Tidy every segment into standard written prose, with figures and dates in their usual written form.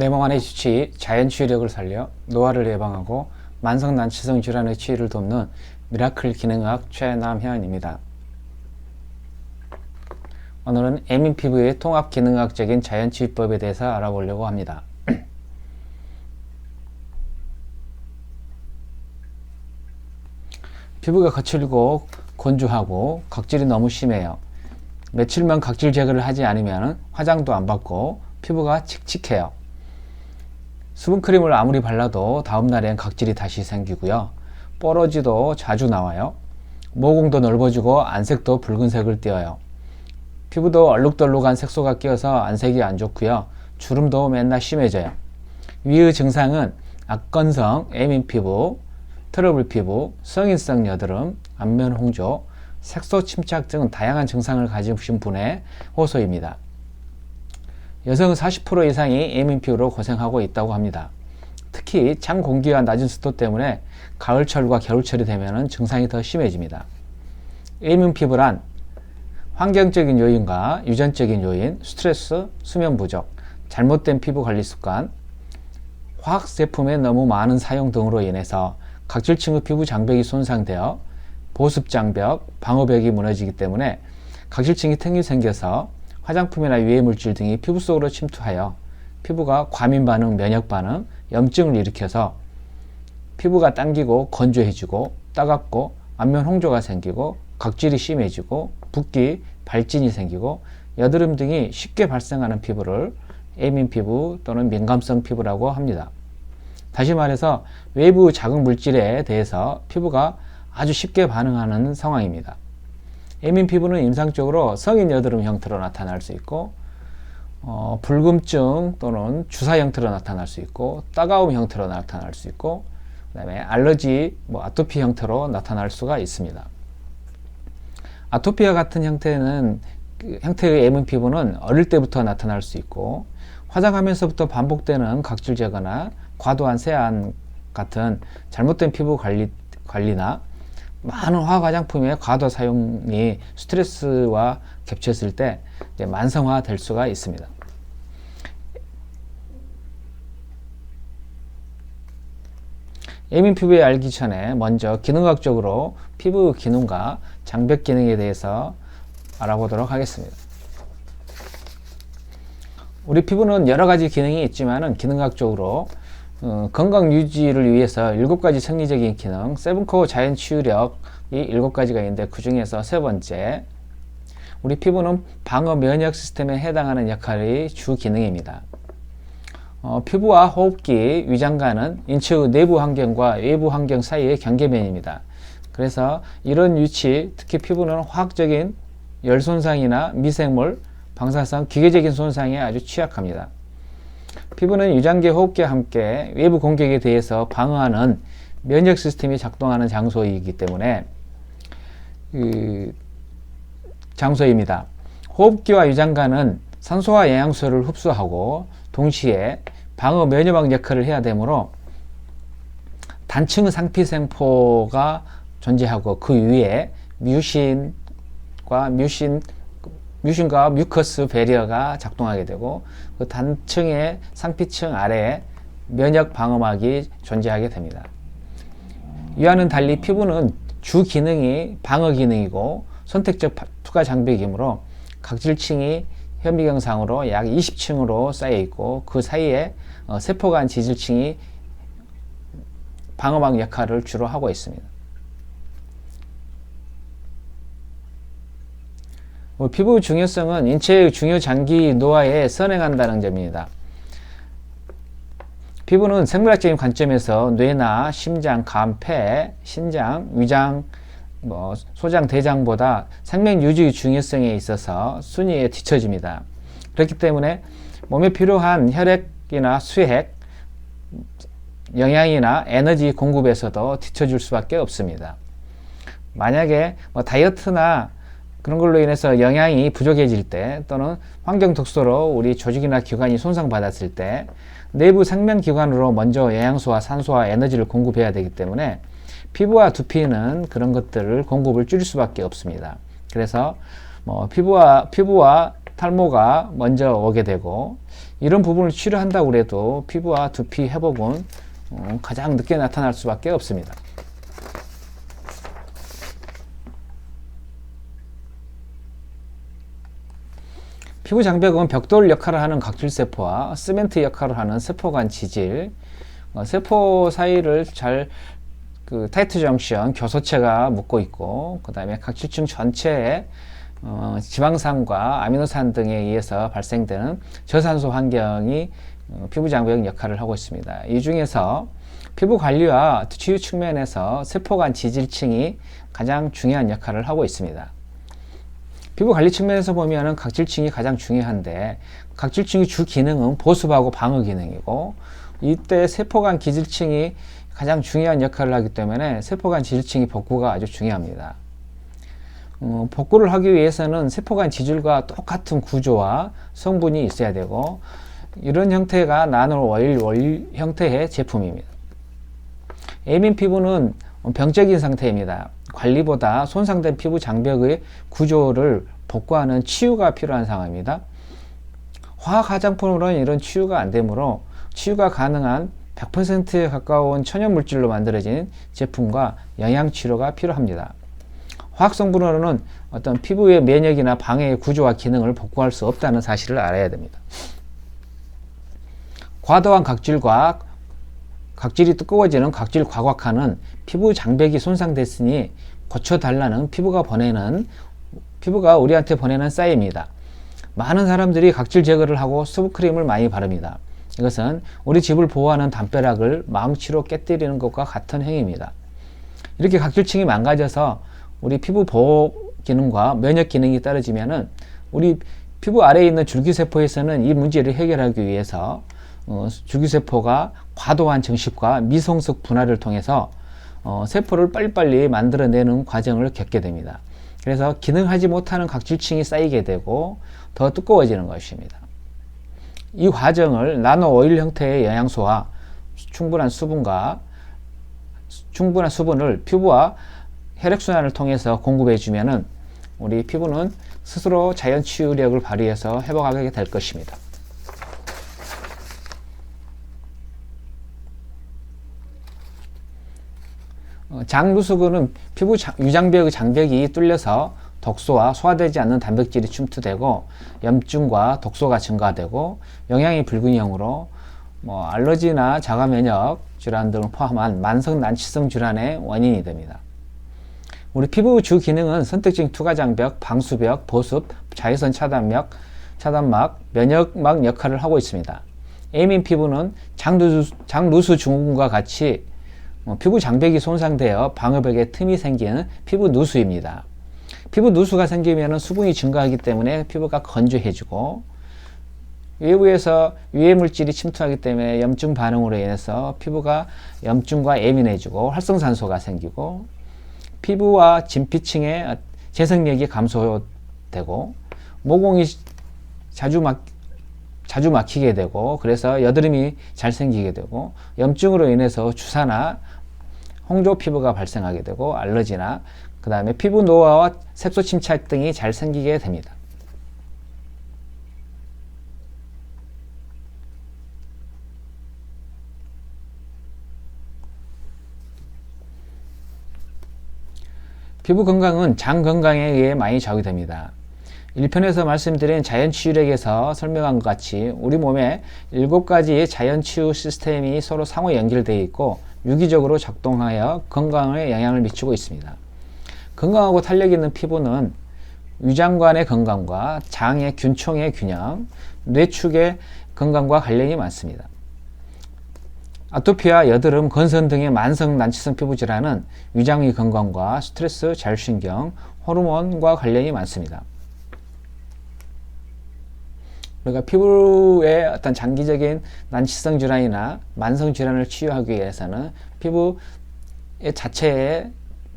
내 몸 안의 주치, 자연 치유력을 살려 노화를 예방하고 만성 난치성 질환의 치유를 돕는 미라클 기능의학 최남현입니다. 오늘은 애민 피부의 통합 기능학적인 자연 치유법에 대해서 알아보려고 합니다. 피부가 거칠고 건조하고 각질이 너무 심해요. 며칠만 각질 제거를 하지 않으면 화장도 안 받고 피부가 칙칙해요. 수분크림을 아무리 발라도 다음날엔 각질이 다시 생기고요. 뽀러지도 자주 나와요. 모공도 넓어지고 안색도 붉은색을 띠어요. 피부도 얼룩덜룩한 색소가 끼어서 안색이 안 좋고요. 주름도 맨날 심해져요. 위의 증상은 악건성, 애민 피부, 트러블 피부, 성인성 여드름, 안면 홍조, 색소 침착 등 다양한 증상을 가지신 분의 호소입니다. 여성 40% 이상이 애민 피부로 고생하고 있다고 합니다. 특히 찬 공기와 낮은 습도 때문에 가을철과 겨울철이 되면 증상이 더 심해집니다. 애민 피부란 환경적인 요인과 유전적인 요인, 스트레스, 수면 부족, 잘못된 피부 관리 습관, 화학제품의 너무 많은 사용 등으로 인해서 각질층의 피부 장벽이 손상되어 보습장벽, 방어벽이 무너지기 때문에 각질층이 틈이 생겨서 화장품이나 유해물질 등이 피부 속으로 침투하여 피부가 과민 반응, 면역 반응, 염증을 일으켜서 피부가 당기고 건조해지고 따갑고 안면 홍조가 생기고 각질이 심해지고 붓기, 발진이 생기고 여드름 등이 쉽게 발생하는 피부를 애민 피부 또는 민감성 피부라고 합니다. 다시 말해서 외부 자극 물질에 대해서 피부가 아주 쉽게 반응하는 상황입니다. 애민 피부는 임상적으로 성인 여드름 형태로 나타날 수 있고 불금증 또는 주사 형태로 나타날 수 있고 따가움 형태로 나타날 수 있고 그 다음에 알러지, 아토피 형태로 나타날 수가 있습니다. 아토피와 같은 형태의 애민 피부는 어릴 때부터 나타날 수 있고 화장하면서부터 반복되는 각질 제거나 과도한 세안 같은 잘못된 피부 관리나 많은 화학 화장품의 과도 사용이 스트레스와 겹쳤을 때 만성화 될 수가 있습니다. 애민 피부에 알기 전에 먼저 기능학적으로 피부 기능과 장벽 기능에 대해서 알아보도록 하겠습니다. 우리 피부는 여러 가지 기능이 있지만 기능학적으로 건강 유지를 위해서 7가지 생리적인 기능, 세븐코어 자연 치유력이 7가지가 있는데 그 중에서 세 번째, 우리 피부는 방어 면역 시스템에 해당하는 역할이 주 기능입니다. 피부와 호흡기, 위장관은 인체의 내부 환경과 외부 환경 사이의 경계면입니다. 그래서 이런 위치, 특히 피부는 화학적인 열 손상이나 미생물, 방사성, 기계적인 손상에 아주 취약합니다. 피부는 위장계, 호흡기와 함께 외부 공격에 대해서 방어하는 면역 시스템이 작동하는 장소이기 때문에 장소입니다. 호흡기와 위장관은 산소와 영양소를 흡수하고 동시에 방어 면역막 역할을 해야 되므로 단층의 상피세포가 존재하고 그 위에 뮤신과 뮤커스 배리어가 작동하게 되고 그 단층의 상피층 아래에 면역 방어막이 존재하게 됩니다. 이와는 달리 피부는 주 기능이 방어 기능이고 선택적 투과 장벽이므로 각질층이 현미경상으로 약 20층으로 쌓여 있고 그 사이에 세포간 지질층이 방어막 역할을 주로 하고 있습니다. 피부 중요성은 인체의 중요 장기 노화에 선행한다는 점입니다. 피부는 생물학적인 관점에서 뇌나 심장, 간, 폐, 신장, 위장, 소장, 대장보다 생명 유지의 중요성에 있어서 순위에 뒤처집니다. 그렇기 때문에 몸에 필요한 혈액이나 수액, 영양이나 에너지 공급에서도 뒤처질 수밖에 없습니다. 만약에 다이어트나 그런 걸로 인해서 영양이 부족해질 때 또는 환경 독소로 우리 조직이나 기관이 손상받았을 때 내부 생명기관으로 먼저 영양소와 산소와 에너지를 공급해야 되기 때문에 피부와 두피는 그런 것들을 공급을 줄일 수밖에 없습니다. 그래서 피부와 탈모가 먼저 오게 되고 이런 부분을 치료한다고 해도 피부와 두피 회복은 가장 늦게 나타날 수밖에 없습니다. 피부 장벽은 벽돌 역할을 하는 각질세포와 시멘트 역할을 하는 세포간 지질, 세포 사이를 타이트 정션, 교소체가 묶고 있고, 그 다음에 각질층 전체에 지방산과 아미노산 등에 의해서 발생되는 저산소 환경이 피부 장벽 역할을 하고 있습니다. 이 중에서 피부 관리와 치유 측면에서 세포간 지질층이 가장 중요한 역할을 하고 있습니다. 피부 관리 측면에서 보면은 각질층이 가장 중요한데, 각질층의 주 기능은 보습하고 방어 기능이고, 이때 세포간 기질층이 가장 중요한 역할을 하기 때문에 세포간 지질층의 복구가 아주 중요합니다. 복구를 하기 위해서는 세포간 지질과 똑같은 구조와 성분이 있어야 되고, 이런 형태가 나노 오일 형태의 제품입니다. 에이민 피부는 병적인 상태입니다. 관리보다 손상된 피부 장벽의 구조를 복구하는 치유가 필요한 상황입니다. 화학 화장품으로는 이런 치유가 안 되므로 치유가 가능한 100%에 가까운 천연 물질로 만들어진 제품과 영양 치료가 필요합니다. 화학 성분으로는 어떤 피부의 면역이나 방해의 구조와 기능을 복구할 수 없다는 사실을 알아야 됩니다. 과도한 각질이 두꺼워지는 각질 과곽화는 피부 장벽이 손상됐으니 고쳐달라는 피부가 우리한테 보내는 사인입니다. 많은 사람들이 각질 제거를 하고 수분크림을 많이 바릅니다. 이것은 우리 집을 보호하는 담벼락을 망치로 깨뜨리는 것과 같은 행위입니다. 이렇게 각질층이 망가져서 우리 피부 보호 기능과 면역 기능이 떨어지면은 우리 피부 아래에 있는 줄기세포에서는 이 문제를 해결하기 위해서 줄기세포가 과도한 증식과 미성숙 분할을 통해서 세포를 빨리빨리 만들어내는 과정을 겪게 됩니다. 그래서 기능하지 못하는 각질층이 쌓이게 되고 더 두꺼워지는 것입니다. 이 과정을 나노 오일 형태의 영양소와 충분한 수분을 피부와 혈액순환을 통해서 공급해 주면은 우리 피부는 스스로 자연 치유력을 발휘해서 회복하게 될 것입니다. 장루수근은 피부 유장벽의 장벽이 뚫려서 독소와 소화되지 않는 단백질이 침투되고 염증과 독소가 증가되고 영양이 불균형으로 알러지나 자가면역 질환 등을 포함한 만성 난치성 질환의 원인이 됩니다. 우리 피부 주 기능은 선택적 투과장벽, 방수벽, 보습, 자외선 차단막, 면역막 역할을 하고 있습니다. 에이민 피부는 장루수 증후군과 같이 피부 장벽이 손상되어 방어벽에 틈이 생기는 피부 누수입니다. 피부 누수가 생기면 수분이 증가하기 때문에 피부가 건조해지고 외부에서 유해 물질이 침투하기 때문에 염증 반응으로 인해서 피부가 염증과 예민해지고 활성산소가 생기고 피부와 진피층의 재생력이 감소되고 모공이 자주 막히게 되고 그래서 여드름이 잘 생기게 되고 염증으로 인해서 주사나 홍조 피부가 발생하게 되고 알러지나 그 다음에 피부 노화와 색소 침착 등이 잘 생기게 됩니다. 피부 건강은 장 건강에 의해 많이 좌우됩니다. 1편에서 말씀드린 자연치유력에서 설명한 것 같이 우리 몸에 7가지의 자연치유 시스템이 서로 상호 연결되어 있고 유기적으로 작동하여 건강에 영향을 미치고 있습니다. 건강하고 탄력 있는 피부는 위장관의 건강과 장의 균총의 균형, 뇌축의 건강과 관련이 많습니다. 아토피와 여드름, 건선 등의 만성 난치성 피부 질환은 위장의 건강과 스트레스, 자율신경, 호르몬과 관련이 많습니다. 우리가 피부의 어떤 장기적인 난치성 질환이나 만성 질환을 치유하기 위해서는 피부의 자체의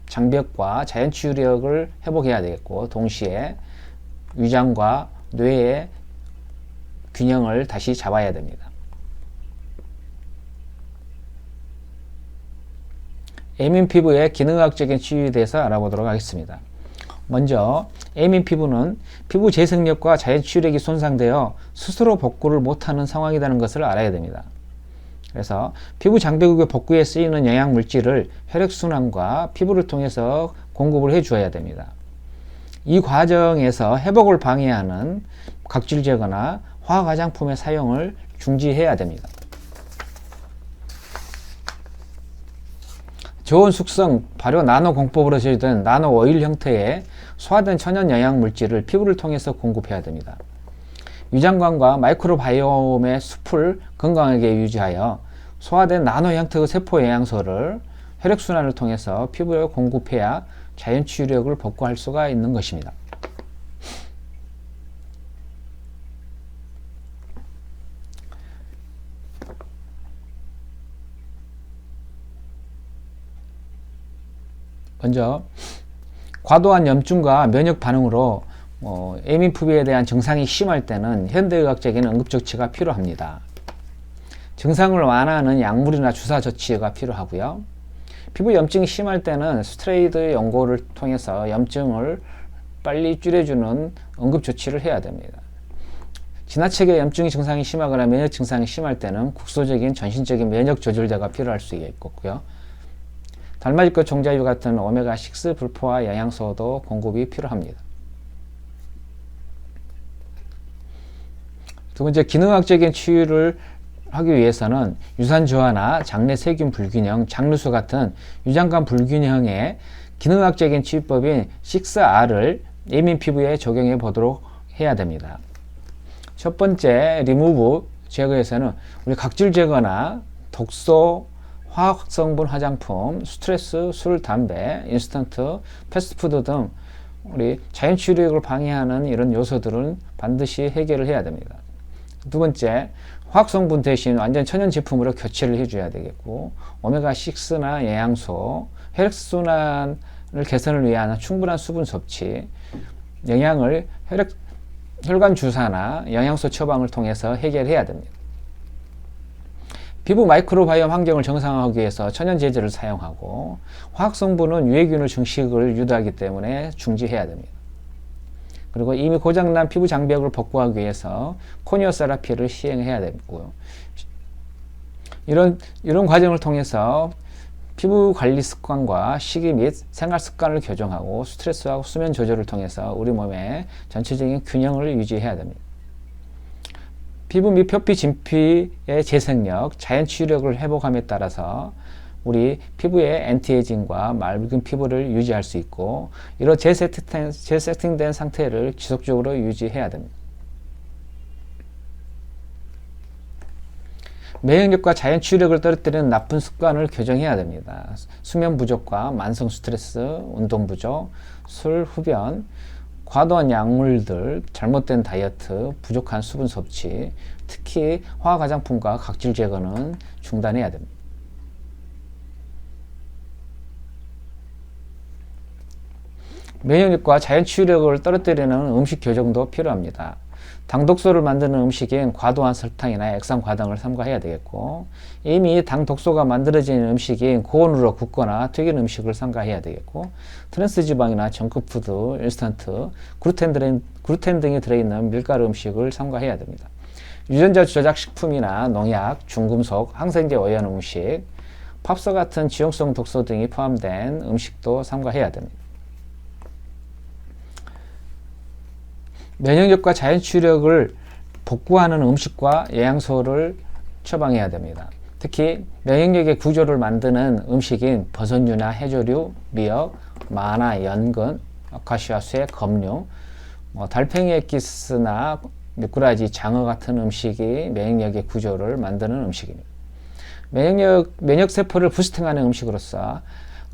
장벽과 자연 치유력을 회복해야 되겠고 동시에 위장과 뇌의 균형을 다시 잡아야 됩니다. 에이민 피부의 기능학적인 치유에 대해서 알아보도록 하겠습니다. 먼저 A민 피부는 피부 재생력과 자연 치유력이 손상되어 스스로 복구를 못하는 상황이라는 것을 알아야 됩니다. 그래서 피부 장벽의 복구에 쓰이는 영양 물질을 혈액순환과 피부를 통해서 공급을 해 주어야 됩니다. 이 과정에서 회복을 방해하는 각질 제거나 화학 화장품의 사용을 중지해야 됩니다. 저온 숙성 발효 나노 공법으로 제조된 나노 오일 형태의 소화된 천연 영양 물질을 피부를 통해서 공급해야 됩니다. 위장관과 마이크로바이옴의 숲을 건강하게 유지하여 소화된 나노 형태의 세포 영양소를 혈액순환을 통해서 피부에 공급해야 자연 치유력을 복구할 수가 있는 것입니다. 먼저 과도한 염증과 면역 반응으로 A민 피부에 대한 증상이 심할 때는 현대의학적인 응급조치가 필요합니다. 증상을 완화하는 약물이나 주사 조치가 필요하고요. 피부 염증이 심할 때는 스테로이드 연고를 통해서 염증을 빨리 줄여주는 응급조치를 해야 됩니다. 지나치게 염증 증상이 심하거나 면역 증상이 심할 때는 국소적인 전신적인 면역 조절제가 필요할 수 있겠고요. 달맞이꽃 종자유 같은 오메가6 불포화 영양소도 공급이 필요합니다. 두 번째, 기능학적인 치유를 하기 위해서는 유산 저하나 장내 세균 불균형, 장루수 같은 유장관 불균형의 기능학적인 치유법인 6R을 A민 피부에 적용해 보도록 해야 됩니다. 첫 번째, 리무브 제거에서는 우리 각질 제거나 독소, 화학성분 화장품, 스트레스, 술, 담배, 인스턴트, 패스트푸드 등 우리 자연 치유력을 방해하는 이런 요소들은 반드시 해결을 해야 됩니다. 두 번째, 화학성분 대신 완전 천연 제품으로 교체를 해줘야 되겠고, 오메가6나 영양소, 혈액순환을 개선을 위한 충분한 수분 섭취, 영양을 혈관 주사나 영양소 처방을 통해서 해결해야 됩니다. 피부 마이크로바이옴 환경을 정상화하기 위해서 천연 제제를 사용하고, 화학성분은 유해균의 증식을 유도하기 때문에 중지해야 됩니다. 그리고 이미 고장난 피부 장벽을 복구하기 위해서 코니어 세라피를 시행해야 되고요. 이런 과정을 통해서 피부 관리 습관과 식이 및 생활 습관을 교정하고 스트레스와 수면 조절을 통해서 우리 몸의 전체적인 균형을 유지해야 됩니다. 피부 및 표피 진피의 재생력, 자연 치유력을 회복함에 따라서 우리 피부의 엔티에이징과 맑은 피부를 유지할 수 있고, 이런 재세팅된 상태를 지속적으로 유지해야 됩니다.免疫力과 자연 치유력을 떨어뜨리는 나쁜 습관을 교정해야 됩니다. 수면 부족과 만성 스트레스, 운동 부족, 술, 흡연, 과도한 약물들, 잘못된 다이어트, 부족한 수분 섭취, 특히 화학 화장품과 각질 제거는 중단해야 됩니다.免疫力과 자연 치유력을 떨어뜨리는 음식 교정도 필요합니다. 당독소를 만드는 음식인 과도한 설탕이나 액상 과당을 삼가해야 되겠고, 이미 당독소가 만들어진 음식인 고온으로 굽거나 튀긴 음식을 삼가해야 되겠고, 트랜스지방이나 정크푸드, 인스턴트, 글루텐 등이 들어있는 밀가루 음식을 삼가해야 됩니다. 유전자 조작 식품이나 농약, 중금속, 항생제 오염 음식, 팝서 같은 지용성 독소 등이 포함된 음식도 삼가해야 됩니다. 면역력과 자연 치유력을 복구하는 음식과 영양소를 처방해야 됩니다. 특히 면역력의 구조를 만드는 음식인 버섯류나 해조류, 미역, 마나, 연근, 아카시아 쇠, 검류, 달팽이 엑기스나 미꾸라지, 장어 같은 음식이 면역력의 구조를 만드는 음식입니다. 면역세포를 부스팅하는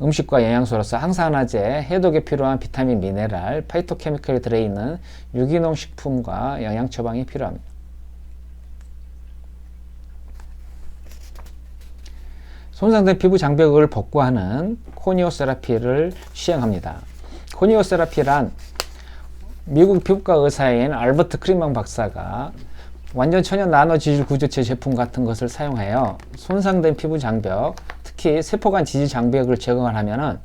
음식과 영양소로서 항산화제, 해독에 필요한 비타민, 미네랄, 파이토케미컬이 들어있는 유기농 식품과 영양 처방이 필요합니다. 손상된 피부 장벽을 복구하는 코니오 세라피를 시행합니다. 코니오 세라피란 미국 피부과 의사인 알버트 크리먼 박사가 완전 천연 나노 지질 구조체 제품 같은 것을 사용하여 손상된 피부 장벽, 특히 세포간 지질 장벽을 제거하면은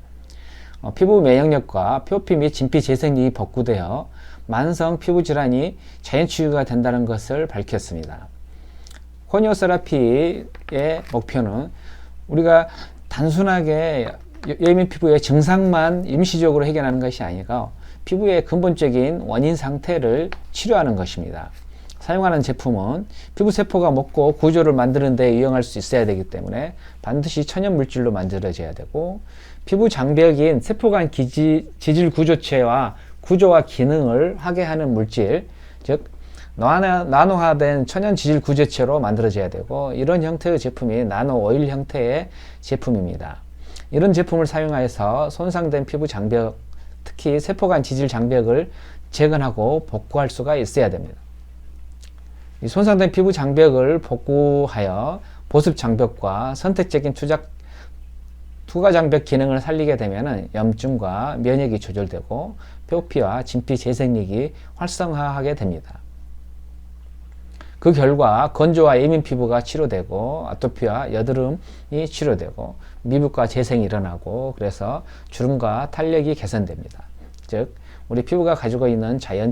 피부 면역력과 표피 및 진피 재생력이 복구되어 만성 피부 질환이 자연 치유가 된다는 것을 밝혔습니다. 호니오세라피의 목표는 우리가 단순하게 예민 피부의 증상만 임시적으로 해결하는 것이 아니고 피부의 근본적인 원인 상태를 치료하는 것입니다. 사용하는 제품은 피부 세포가 먹고 구조를 만드는 데 이용할 수 있어야 되기 때문에 반드시 천연 물질로 만들어져야 되고, 피부 장벽인 세포간 지질 구조체와 구조와 기능을 하게 하는 물질, 즉 나노화된 천연 지질 구조체로 만들어져야 되고, 이런 형태의 제품이 나노 오일 형태의 제품입니다. 이런 제품을 사용하여서 손상된 피부 장벽, 특히 세포간 지질 장벽을 재건하고 복구할 수가 있어야 됩니다. 이 손상된 피부 장벽을 복구하여 보습 장벽과 선택적인 투과 장벽 기능을 살리게 되면 염증과 면역이 조절되고 표피와 진피 재생력이 활성화하게 됩니다. 그 결과 건조와 예민 피부가 치료되고 아토피와 여드름이 치료되고 미백과 재생이 일어나고, 그래서 주름과 탄력이 개선됩니다. 즉 우리 피부가 가지고 있는 자연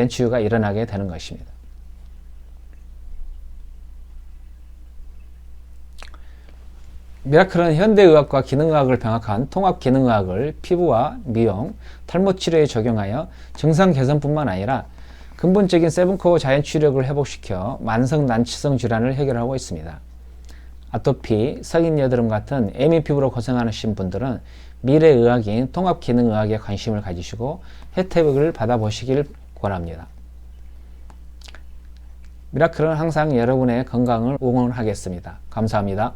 치유가 일어나게 되는 것입니다. 미라클은 현대의학과 기능의학을 병합한 통합기능의학을 피부와 미용, 탈모 치료에 적용하여 증상 개선뿐만 아니라 근본적인 세븐코어 자연 치유력을 회복시켜 만성 난치성 질환을 해결하고 있습니다. 아토피, 성인 여드름 같은 예민 피부로 고생하시는 분들은 미래의학인 통합기능의학에 관심을 가지시고 혜택을 받아보시길 권합니다. 미라클은 항상 여러분의 건강을 응원하겠습니다. 감사합니다.